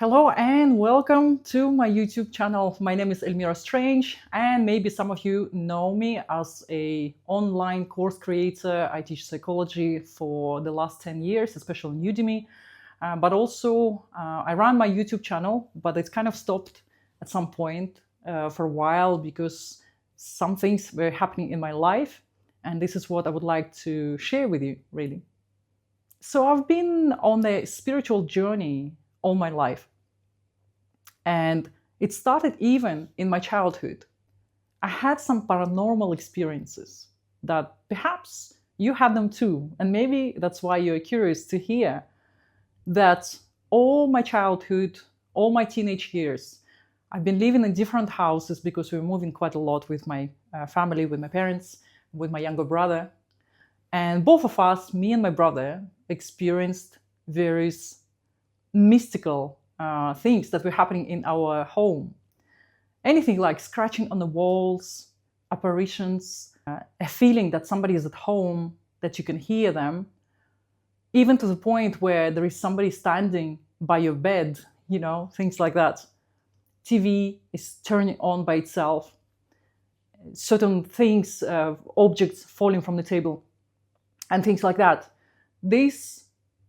Hello and welcome to my YouTube channel. My name is Elmira.Strange, and maybe some of you know me as a online course creator. I teach psychology for the last 10 years, especially on Udemy. But also I run my YouTube channel, but it's kind of stopped at some point for a while because some things were happening in my life. And this is what I would like to share with you, really. So I've been on a spiritual journey all my life. And it started even in my childhood. I had some paranormal experiences that perhaps you had them too. And maybe that's why you're curious to hear that all my childhood, all my teenage years, I've been living in different houses because we were moving quite a lot with my family, with my parents, with my younger brother. And both of us, me and my brother, experienced various mystical things that were happening in our home. Anything like scratching on the walls, apparitions, a feeling that somebody is at home, that you can hear them, even to the point where there is somebody standing by your bed, things like that. TV is turning on by itself. Certain things, objects falling from the table, and things like that. This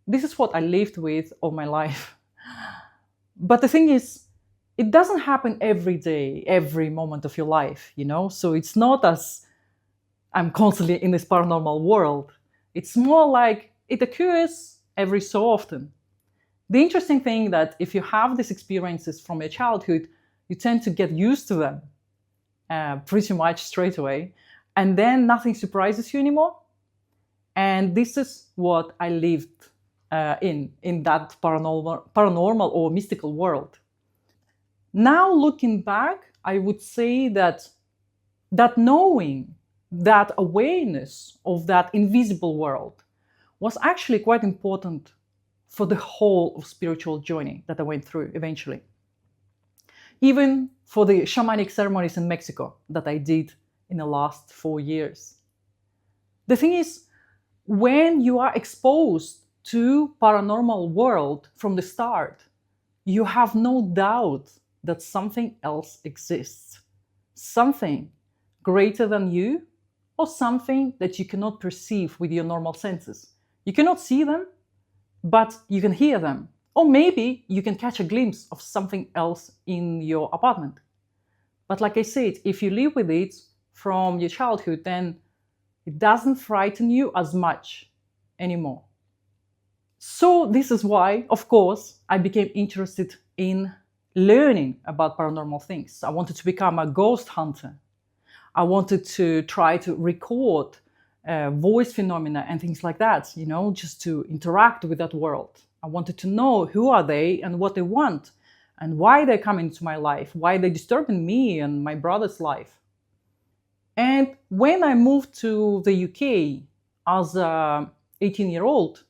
is what I lived with all my life. But the thing is, it doesn't happen every day, every moment of your life, So it's not as I'm constantly in this paranormal world. It's more like it occurs every so often. The interesting thing that if you have these experiences from your childhood, you tend to get used to them pretty much straight away. And then nothing surprises you anymore. And this is what I lived in that paranormal or mystical world. Now looking back, I would say that knowing, that awareness of that invisible world was actually quite important for the whole of spiritual journey that I went through eventually. Even for the shamanic ceremonies in Mexico that I did in the last 4 years. The thing is, when you are exposed to paranormal world from the start, you have no doubt that something else exists. Something greater than you, or something that you cannot perceive with your normal senses. You cannot see them, but you can hear them. Or maybe you can catch a glimpse of something else in your apartment. But like I said, if you live with it from your childhood, then it doesn't frighten you as much anymore. So this is why, of course, I became interested in learning about paranormal things. I wanted to become a ghost hunter. I wanted to try to record voice phenomena and things like that, just to interact with that world. I wanted to know who are they and what they want and why they're coming into my life, why they're disturbing me and my brother's life. And when I moved to the UK as an 18-year-old,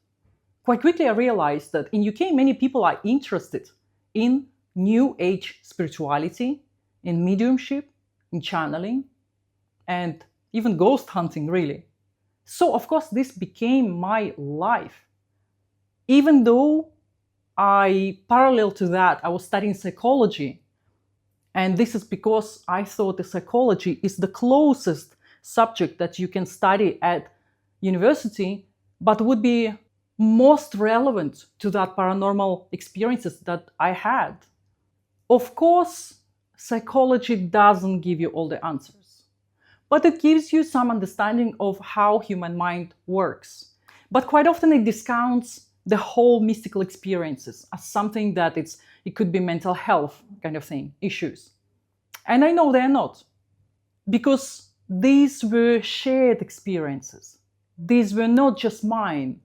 quite quickly I realized that in UK many people are interested in New Age spirituality, in mediumship, in channeling, and even ghost hunting, really. So of course this became my life. Even though parallel to that, I was studying psychology. And this is because I thought the psychology is the closest subject that you can study at university, but would be most relevant to that paranormal experiences that I had. Of course, psychology doesn't give you all the answers, but it gives you some understanding of how human mind works. But quite often it discounts the whole mystical experiences as something that it could be mental health kind of thing, issues. And I know they're not, because these were shared experiences. These were not just mine.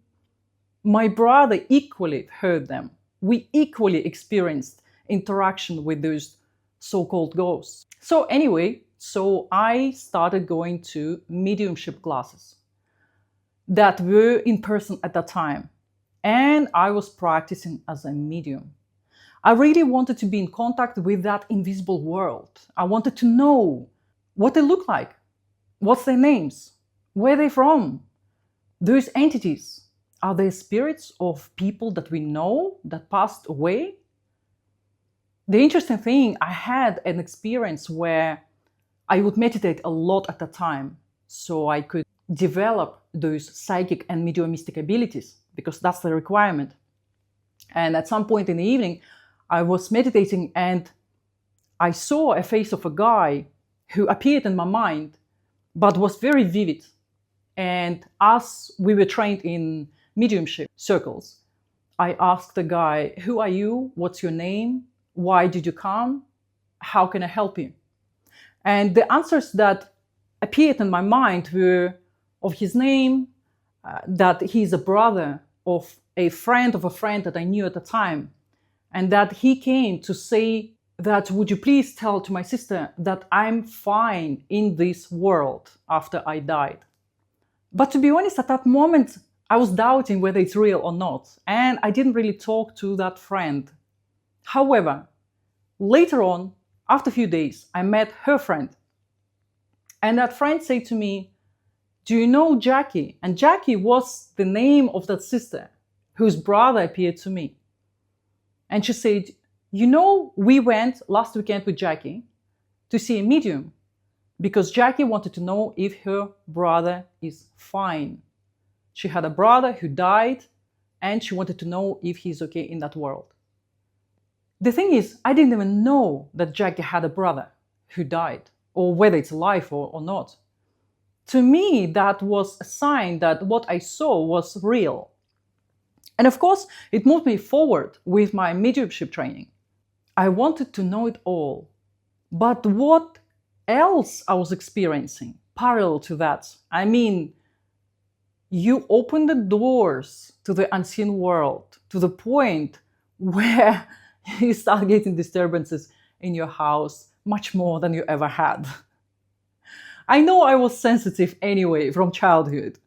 My brother equally heard them. We equally experienced interaction with those so-called ghosts. So anyway, I started going to mediumship classes that were in person at that time. And I was practicing as a medium. I really wanted to be in contact with that invisible world. I wanted to know what they look like, what's their names, where they're from, those entities. Are they spirits of people that we know that passed away? The interesting thing, I had an experience where I would meditate a lot at the time, so I could develop those psychic and mediumistic abilities, because that's the requirement. And at some point in the evening, I was meditating and I saw a face of a guy who appeared in my mind, but was very vivid. And as we were trained in mediumship circles, I asked the guy, "Who are you? What's your name? Why did you come? How can I help you?" And the answers that appeared in my mind were of his name, that he's a brother of a friend that I knew at the time, and that he came to say that, "Would you please tell to my sister that I'm fine in this world after I died." But to be honest, at that moment, I was doubting whether it's real or not, and I didn't really talk to that friend. However, later on, after a few days, I met her friend. And that friend said to me, "Do you know Jackie?" And Jackie was the name of that sister whose brother appeared to me. And she said, "You know, we went last weekend with Jackie to see a medium because Jackie wanted to know if her brother is fine. She had a brother who died and she wanted to know if he's okay in that world." The thing is, I didn't even know that Jackie had a brother who died, or whether it's alive or not. To me, that was a sign that what I saw was real. And of course, it moved me forward with my mediumship training. I wanted to know it all. But what else I was experiencing parallel to that? I mean, you open the doors to the unseen world to the point where you start getting disturbances in your house much more than you ever had. I know I was sensitive anyway from childhood.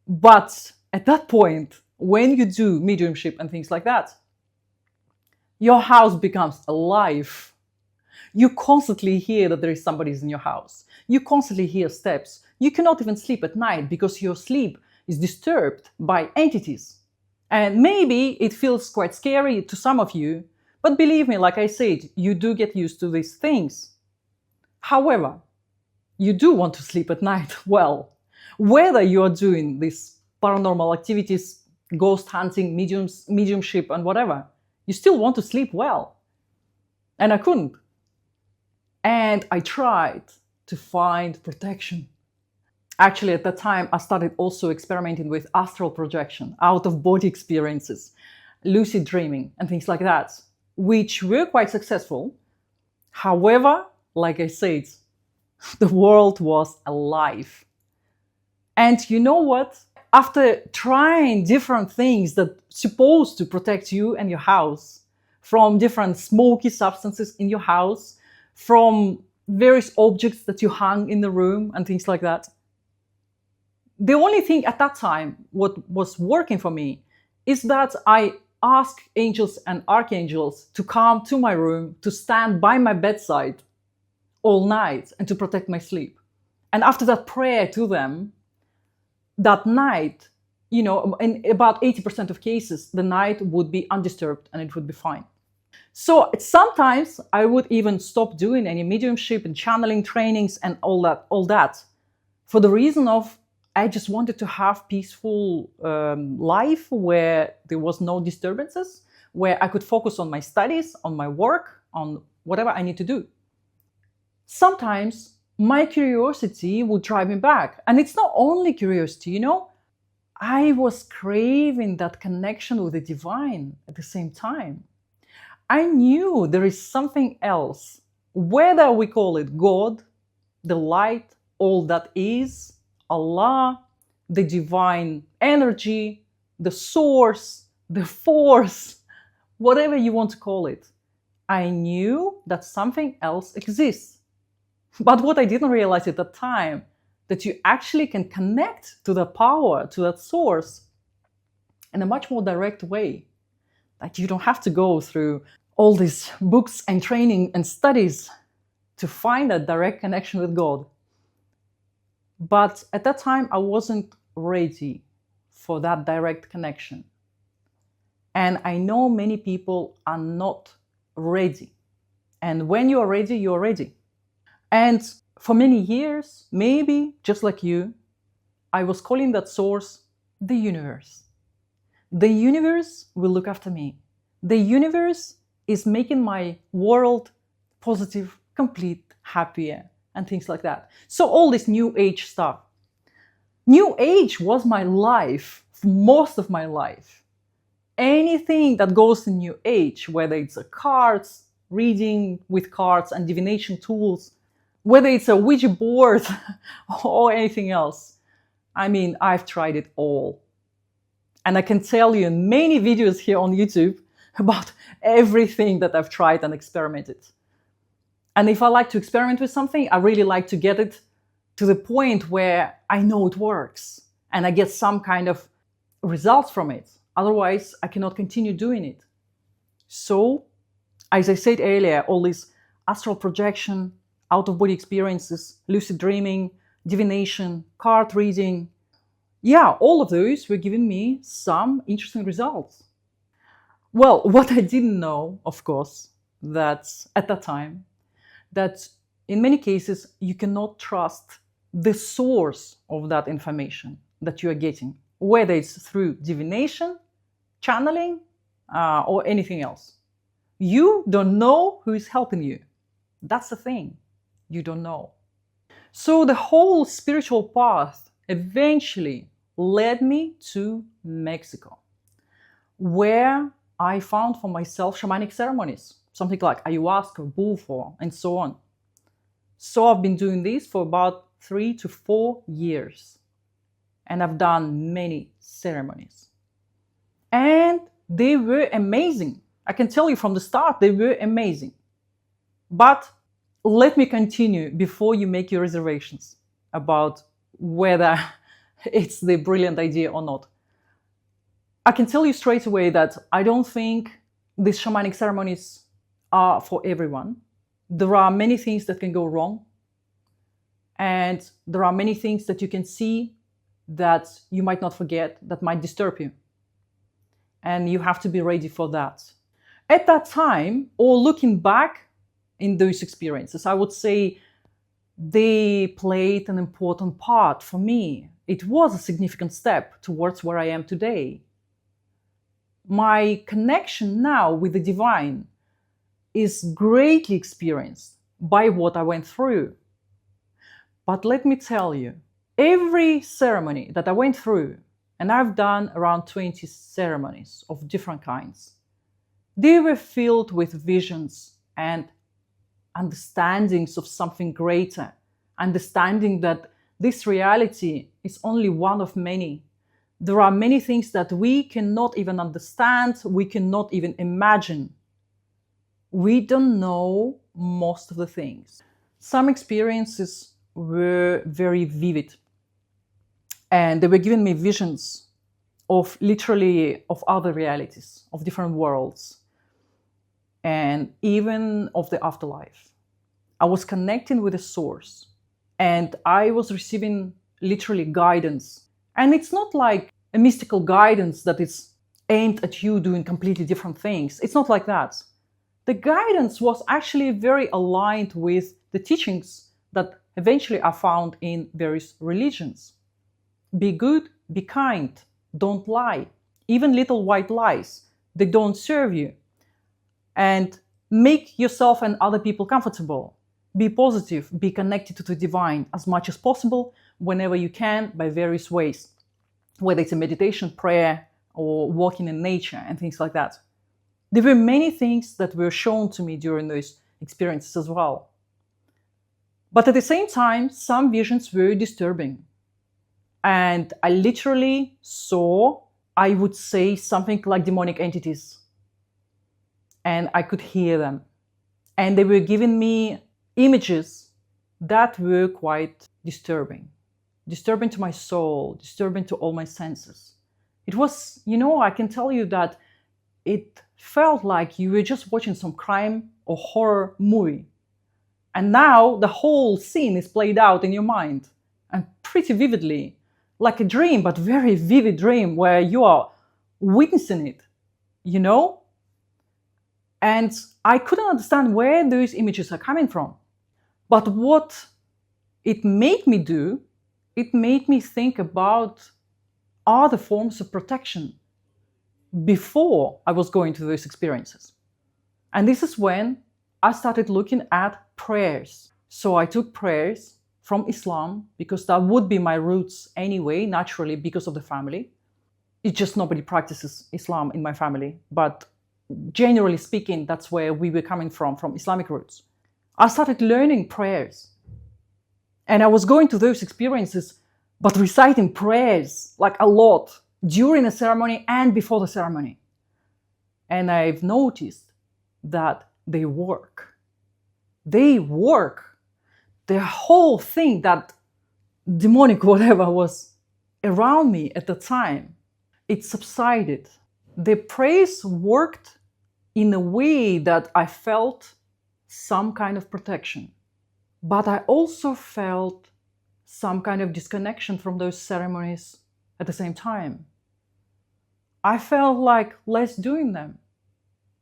But at that point, when you do mediumship and things like that, your house becomes alive. You constantly hear that there is somebody in your house. You constantly hear steps. You cannot even sleep at night because your sleep is disturbed by entities. And maybe it feels quite scary to some of you, but believe me, like I said, you do get used to these things. However, you do want to sleep at night well. Whether you are doing these paranormal activities, ghost hunting, mediumship, and whatever, you still want to sleep well. And I couldn't. And I tried to find protection. Actually, at that time, I started also experimenting with astral projection, out-of-body experiences, lucid dreaming, and things like that, which were quite successful. However, like I said, the world was alive. And you know what? After trying different things that are supposed to protect you and your house from different smoky substances in your house, from various objects that you hung in the room and things like that, the only thing at that time what was working for me is that I asked angels and archangels to come to my room, to stand by my bedside all night and to protect my sleep. And after that prayer to them, that night, in about 80% of cases, the night would be undisturbed and it would be fine. So sometimes I would even stop doing any mediumship and channeling trainings and all that for the reason of I just wanted to have peaceful life where there was no disturbances, where I could focus on my studies, on my work, on whatever I need to do. Sometimes my curiosity would drive me back. And it's not only curiosity, I was craving that connection with the divine at the same time. I knew there is something else, whether we call it God, the light, all that is, Allah, the divine energy, the source, the force, whatever you want to call it. I knew that something else exists. But what I didn't realize at the time, that you actually can connect to the power, to that source in a much more direct way. That you don't have to go through all these books and training and studies to find that direct connection with God. But at that time, I wasn't ready for that direct connection. And I know many people are not ready. And when you are ready, you are ready. And for many years, maybe just like you, I was calling that source the universe. The universe will look after me. The universe is making my world positive, complete, happier, and things like that. So all this new age stuff. New age was my life, for most of my life. Anything that goes in new age, whether it's a cards, reading with cards and divination tools, whether it's a Ouija board or anything else. I mean, I've tried it all. And I can tell you in many videos here on YouTube about everything that I've tried and experimented. And if I like to experiment with something, I really like to get it to the point where I know it works and I get some kind of results from it. Otherwise, I cannot continue doing it. So, as I said earlier, all this astral projection, out-of-body experiences, lucid dreaming, divination, card reading, yeah, all of those were giving me some interesting results. Well, what I didn't know, of course, that at that time, that in many cases, you cannot trust the source of that information that you are getting, whether it's through divination, channeling, or anything else. You don't know who is helping you. That's the thing. You don't know. So the whole spiritual path eventually led me to Mexico, where I found for myself shamanic ceremonies, something like Ayahuasca, Bufo, and so on. So I've been doing this for about 3 to 4 years. And I've done many ceremonies. And they were amazing. I can tell you from the start, they were amazing. But let me continue before you make your reservations about whether it's the brilliant idea or not. I can tell you straight away that I don't think these shamanic ceremonies are for everyone. There are many things that can go wrong. And there are many things that you can see that you might not forget, that might disturb you. And you have to be ready for that. At that time, or looking back in those experiences, I would say they played an important part for me. It was a significant step towards where I am today. My connection now with the divine is greatly experienced by what I went through. But let me tell you, every ceremony that I went through, and I've done around 20 ceremonies of different kinds, they were filled with visions and understandings of something greater, understanding that this reality is only one of many. There are many things that we cannot even understand, we cannot even imagine. We don't know most of the things. Some experiences were very vivid, and they were giving me visions of literally of other realities, of different worlds, and even of the afterlife. I was connecting with a source, and I was receiving literally guidance. And it's not like a mystical guidance that is aimed at you doing completely different things. It's not like that. The guidance was actually very aligned with the teachings that eventually are found in various religions. Be good, be kind, don't lie. Even little white lies, they don't serve you. And make yourself and other people comfortable. Be positive, be connected to the divine as much as possible whenever you can by various ways, whether it's a meditation, prayer, or walking in nature and things like that. There were many things that were shown to me during those experiences as well. But at the same time, some visions were disturbing. And I literally saw, I would say, something like demonic entities. And I could hear them. And they were giving me images that were quite disturbing. Disturbing to my soul, disturbing to all my senses. It was, I can tell you that it felt like you were just watching some crime or horror movie. And now the whole scene is played out in your mind, and pretty vividly, like a dream, but very vivid dream where you are witnessing it, And I couldn't understand where those images are coming from. But what it made me do, it made me think about other forms of protection before I was going through those experiences. And this is when I started looking at prayers. So I took prayers from Islam, because that would be my roots anyway, naturally, because of the family. It's just nobody practices Islam in my family. But generally speaking, that's where we were coming from Islamic roots. I started learning prayers. And I was going to those experiences, but reciting prayers like a lot during the ceremony and before the ceremony. And I've noticed that they work. They work. The whole thing, that demonic whatever was around me at the time, it subsided. The prayers worked in a way that I felt some kind of protection. But I also felt some kind of disconnection from those ceremonies at the same time. I felt like less doing them.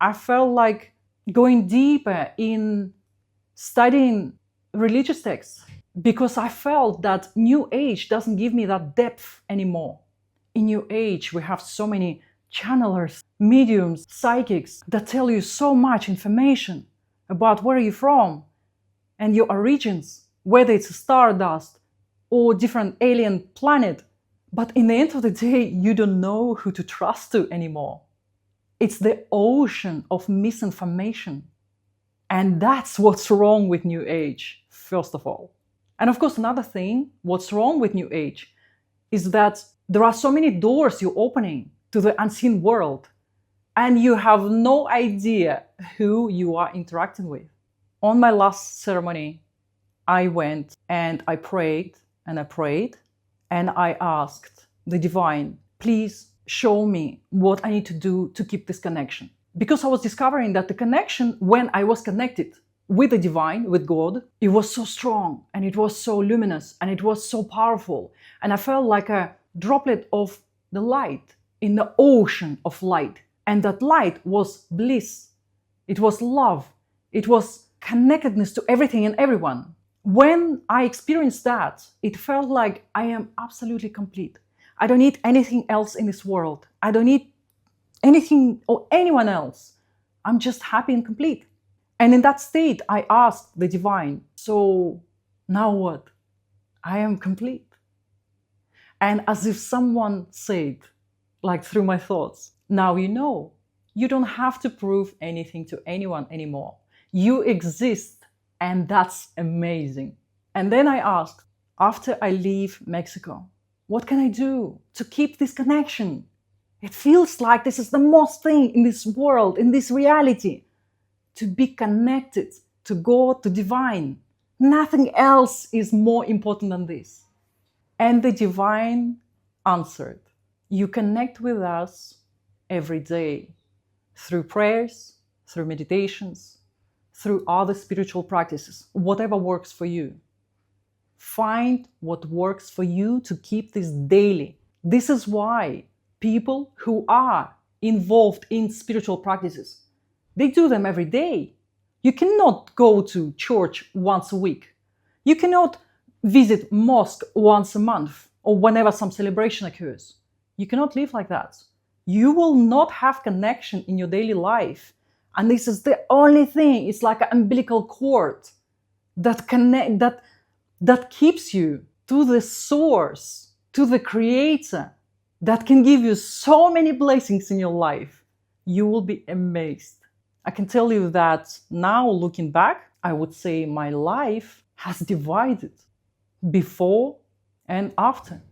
I felt like going deeper in studying religious texts, because I felt that New Age doesn't give me that depth anymore. In New Age, we have so many channelers, mediums, psychics that tell you so much information about where you're from and your origins, whether it's a stardust or different alien planet. But in the end of the day, you don't know who to trust to anymore. It's the ocean of misinformation. And that's what's wrong with New Age, first of all. And of course, another thing, what's wrong with New Age is that there are so many doors you're opening to the unseen world, and you have no idea who you are interacting with. On my last ceremony, I went and I prayed and I prayed, and I asked the divine, please show me what I need to do to keep this connection. Because I was discovering that the connection, when I was connected with the divine, with God, it was so strong and it was so luminous and it was so powerful. And I felt like a droplet of the light in the ocean of light. And that light was bliss. It was love. It was connectedness to everything and everyone. When I experienced that, it felt like I am absolutely complete. I don't need anything else in this world. I don't need anything or anyone else. I'm just happy and complete. And in that state, I asked the divine, so now what? I am complete. And as if someone said, like through my thoughts, now you know, you don't have to prove anything to anyone anymore. You exist, and that's amazing. And then I asked, after I leave Mexico, what can I do to keep this connection? It feels like this is the most thing in this world, in this reality, to be connected to God, to divine. Nothing else is more important than this. And the divine answered, you connect with us every day through prayers, through meditations, through other spiritual practices, whatever works for you. Find what works for you to keep this daily. This is why people who are involved in spiritual practices, they do them every day. You cannot go to church once a week. You cannot visit mosque once a month or whenever some celebration occurs. You cannot live like that. You will not have connection in your daily life. And this is the only thing. It's like an umbilical cord that keeps you to the source, to the creator, that can give you so many blessings in your life. You will be amazed. I can tell you that now, looking back, I would say my life has divided before and after.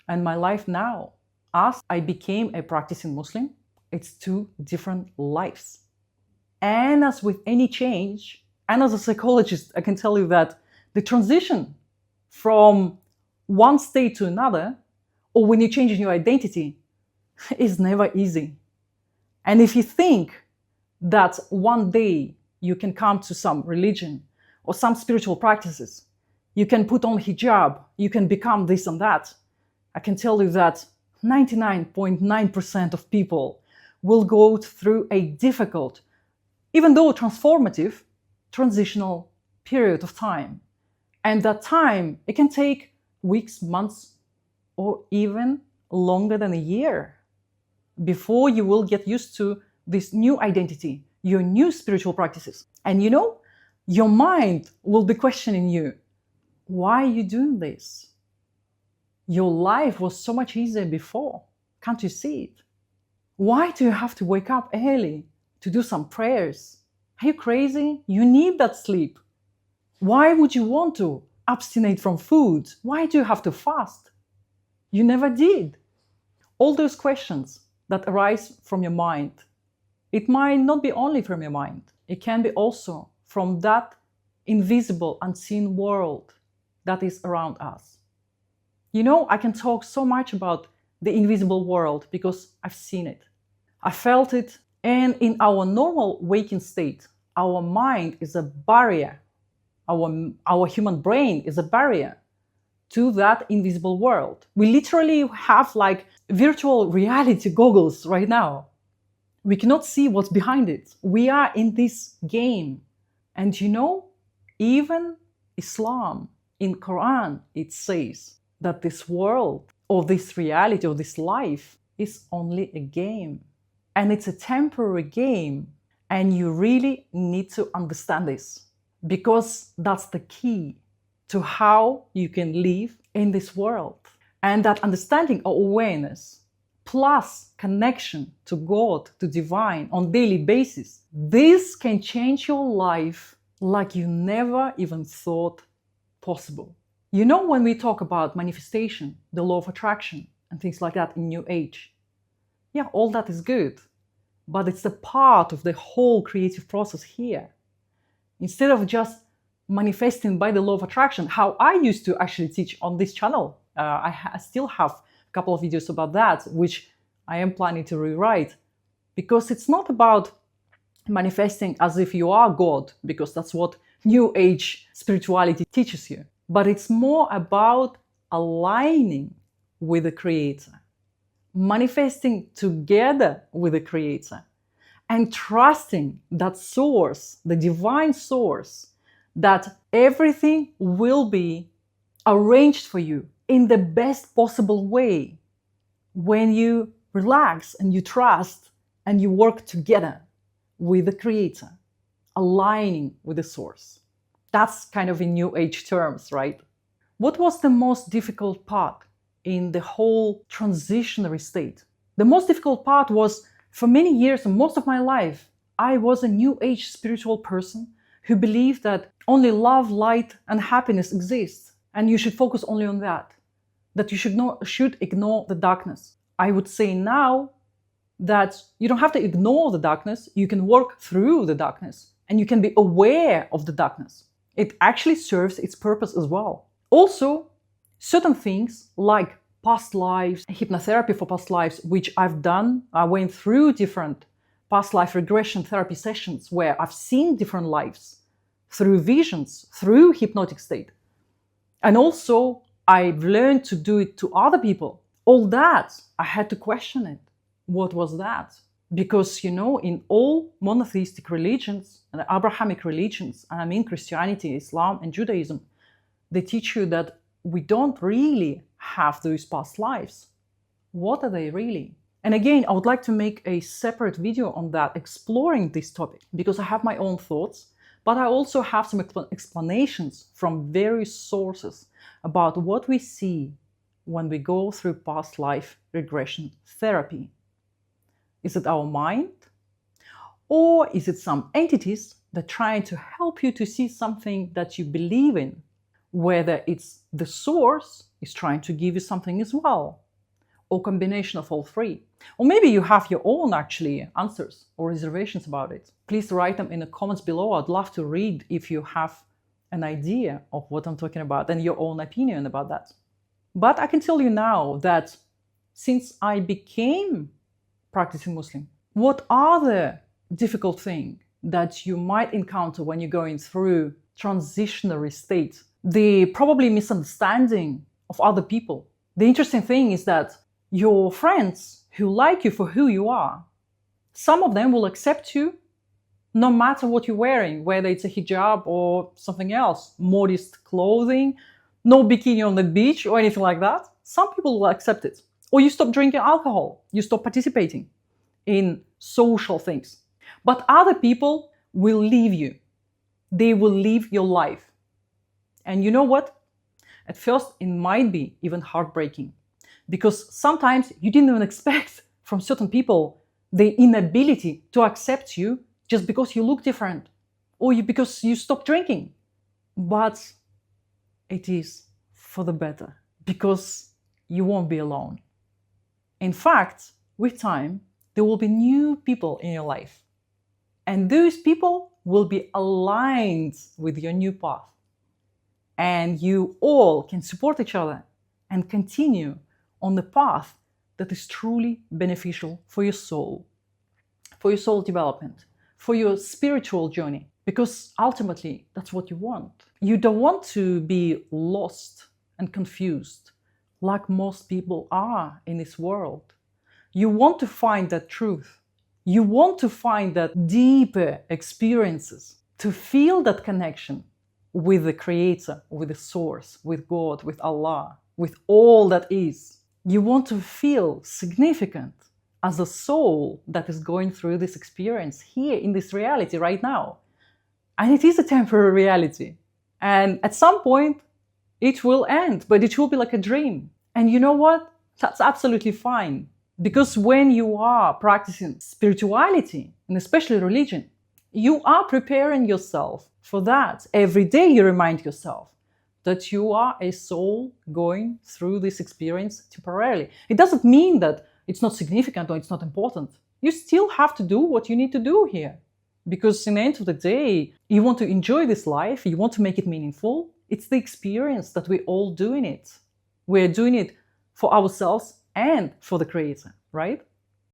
And my life now, as I became a practicing Muslim, it's two different lives. And as with any change, and as a psychologist, I can tell you that the transition from one state to another, or when you're changing your identity, is never easy. And if you think that one day you can come to some religion or some spiritual practices, you can put on hijab, you can become this and that, I can tell you that 99.9% of people will go through a difficult, even though transformative, transitional period of time. And that time, it can take weeks, months, or even longer than a year before you will get used to this new identity, your new spiritual practices. And you know, your mind will be questioning you, why are you doing this? Your life was so much easier before. Can't you see it? Why do you have to wake up early to do some prayers? Are you crazy? You need that sleep. Why would you want to abstinate from food? Why do you have to fast? You never did. All those questions that arise from your mind, it might not be only from your mind. It can be also from that invisible, unseen world that is around us. You know, I can talk so much about the invisible world because I've seen it. I felt it. And in our normal waking state, our mind is a barrier. Our human brain is a barrier to that invisible world. We literally have like virtual reality goggles right now. We cannot see what's behind it. We are in this game. And you know, even Islam, in Qur'an, it says that this world or this reality or this life is only a game. And it's a temporary game. And you really need to understand this, because that's the key to how you can live in this world. And that understanding or awareness plus connection to God, to divine on daily basis, this can change your life like you never even thought possible. You know, when we talk about manifestation, the law of attraction and things like that in New Age, yeah, all that is good, but it's a part of the whole creative process here. Instead of just manifesting by the law of attraction, how I used to actually teach on this channel, I still have a couple of videos about that, which I am planning to rewrite, because it's not about manifesting as if you are God, because that's what New Age spirituality teaches you, but it's more about aligning with the Creator, manifesting together with the Creator, and trusting that source, the divine source, that everything will be arranged for you in the best possible way when you relax and you trust and you work together with the Creator, aligning with the source. That's kind of in New Age terms, right? What was the most difficult part in the whole transitionary state? The most difficult part was, for many years and most of my life, I was a New Age spiritual person who believed that only love, light, and happiness exist, and you should focus only on that you should ignore the darkness. I would say now that you don't have to ignore the darkness, you can work through the darkness, and you can be aware of the darkness. It actually serves its purpose as well. Also, certain things like past lives, hypnotherapy for past lives, which I've done. I went through different past life regression therapy sessions where I've seen different lives through visions, through hypnotic state. And also, I've learned to do it to other people. All that, I had to question it. What was that? Because, you know, in all monotheistic religions and Abrahamic religions, and I mean Christianity, Islam, and Judaism, they teach you that we don't really have those past lives. What are they really? And again, I would like to make a separate video on that, exploring this topic, because I have my own thoughts, but I also have some explanations from various sources about what we see when we go through past life regression therapy. Is it our mind? Or is it some entities that try to help you to see something that you believe in? Whether it's the source is trying to give you something as well, or combination of all three. Or maybe you have your own actually answers or reservations about it. Please write them in the comments below. I'd love to read if you have an idea of what I'm talking about and your own opinion about that. But I can tell you now that since I became practicing Muslim, what are the difficult things that you might encounter when you're going through transitionary state? The probably misunderstanding of other people. The interesting thing is that your friends who like you for who you are, some of them will accept you no matter what you're wearing, whether it's a hijab or something else, modest clothing, no bikini on the beach or anything like that. Some people will accept it. Or you stop drinking alcohol, you stop participating in social things. But other people will leave you. They will leave your life. And you know what? At first, it might be even heartbreaking, because sometimes you didn't even expect from certain people the inability to accept you just because you look different or because you stop drinking. But it is for the better, because you won't be alone. In fact, with time, there will be new people in your life. And those people will be aligned with your new path. And you all can support each other and continue on the path that is truly beneficial for your soul development, for your spiritual journey. Because ultimately, that's what you want. You don't want to be lost and confused like most people are in this world. You want to find that truth. You want to find that deeper experiences, to feel that connection with the Creator, with the Source, with God, with Allah, with all that is. You want to feel significant as a soul that is going through this experience here in this reality right now. And it is a temporary reality. And at some point, it will end, but it will be like a dream. And you know what? That's absolutely fine. Because when you are practicing spirituality, and especially religion, you are preparing yourself for that. Every day you remind yourself that you are a soul going through this experience temporarily. It doesn't mean that it's not significant or it's not important. You still have to do what you need to do here. Because in the end of the day, you want to enjoy this life, you want to make it meaningful. It's the experience that we're all doing it. We're doing it for ourselves and for the Creator, right?